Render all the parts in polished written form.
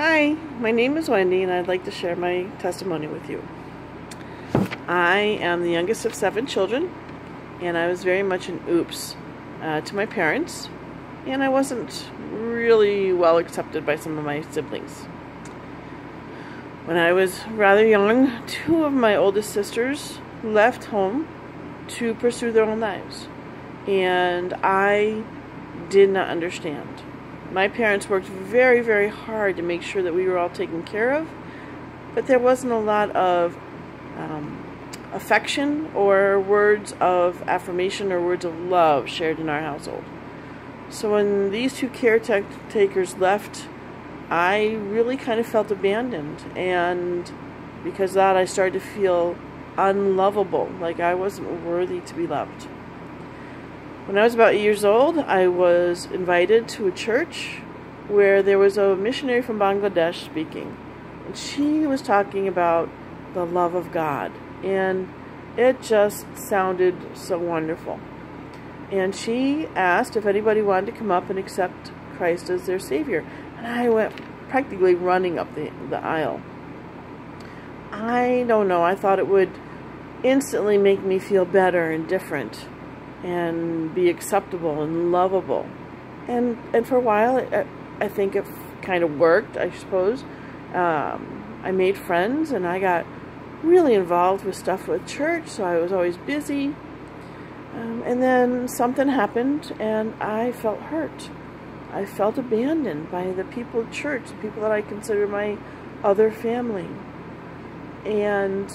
Hi, my name is Wendy and I'd like to share my testimony with you. I am the youngest of 7 children and I was very much an oops to my parents, and I wasn't really well accepted by some of my siblings. When I was rather young, 2 of my oldest sisters left home to pursue their own lives, and I did not understand. My parents worked very, very hard to make sure that we were all taken care of, but there wasn't a lot of affection or words of affirmation or words of love shared in our household. So when these 2 caretakers left, I really kind of felt abandoned, and because of that I started to feel unlovable, like I wasn't worthy to be loved. When I was about 8 years old, I was invited to a church where there was a missionary from Bangladesh speaking. And she was talking about the love of God. And it just sounded so wonderful. And she asked if anybody wanted to come up and accept Christ as their Savior. And I went practically running up the aisle. I don't know, I thought it would instantly make me feel better and different, and be acceptable and lovable. And for a while, I think it kind of worked, I suppose. I made friends, and I got really involved with stuff with church, so I was always busy. And then something happened, and I felt hurt. I felt abandoned by the people of church, the people that I consider my other family. And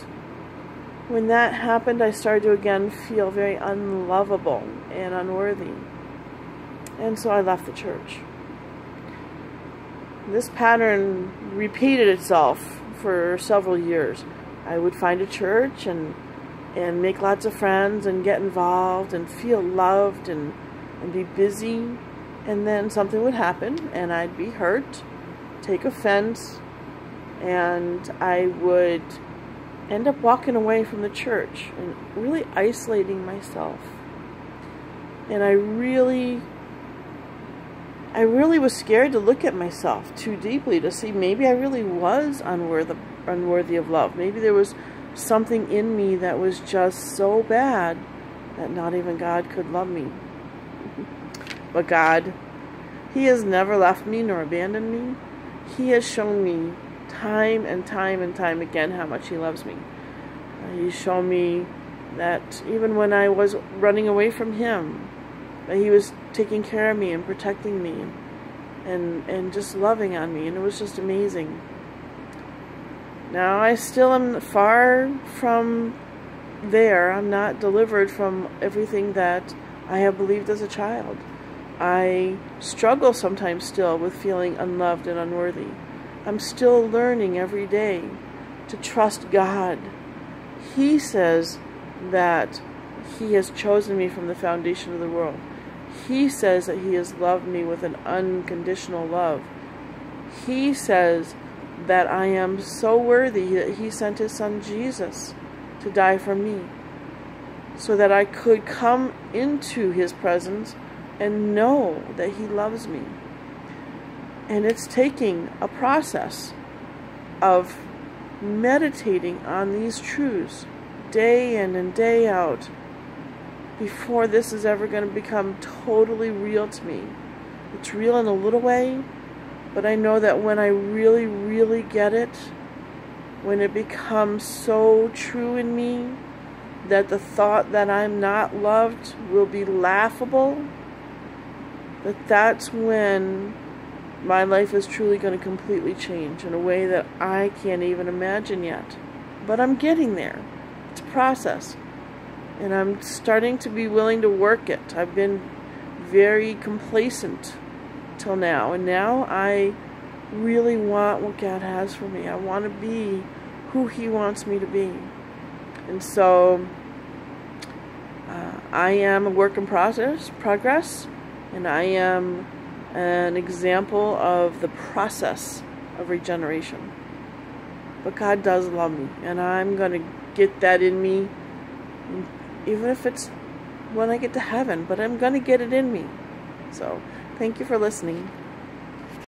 when that happened, I started to again feel very unlovable and unworthy. And so I left the church. This pattern repeated itself for several years. I would find a church and make lots of friends and get involved and feel loved and be busy. And then something would happen and I'd be hurt, take offense, and I would end up walking away from the church and really isolating myself. And I really was scared to look at myself too deeply, to see maybe I really was unworthy of love. Maybe there was something in me that was just so bad that not even God could love me. But God, He has never left me nor abandoned me. He has shown me time and time and time again how much He loves me. He's shown me that even when I was running away from Him, that He was taking care of me and protecting me and just loving on me, and it was just amazing. Now I still am far from there. I'm not delivered from everything that I have believed as a child. I struggle sometimes still with feeling unloved and unworthy. I'm still learning every day to trust God. He says that He has chosen me from the foundation of the world. He says that He has loved me with an unconditional love. He says that I am so worthy that He sent His Son Jesus to die for me, so that I could come into His presence and know that He loves me. And it's taking a process of meditating on these truths day in and day out before this is ever going to become totally real to me. It's real in a little way, but I know that when I really, really get it, when it becomes so true in me that the thought that I'm not loved will be laughable, that's when my life is truly going to completely change in a way that I can't even imagine yet. But I'm getting there. It's a process. And I'm starting to be willing to work it. I've been very complacent till now. And now I really want what God has for me. I want to be who He wants me to be. And so I am a work in progress. And I am an example of the process of regeneration. But God does love me, and I'm going to get that in me, even if it's when I get to heaven, but I'm going to get it in me. So, thank you for listening.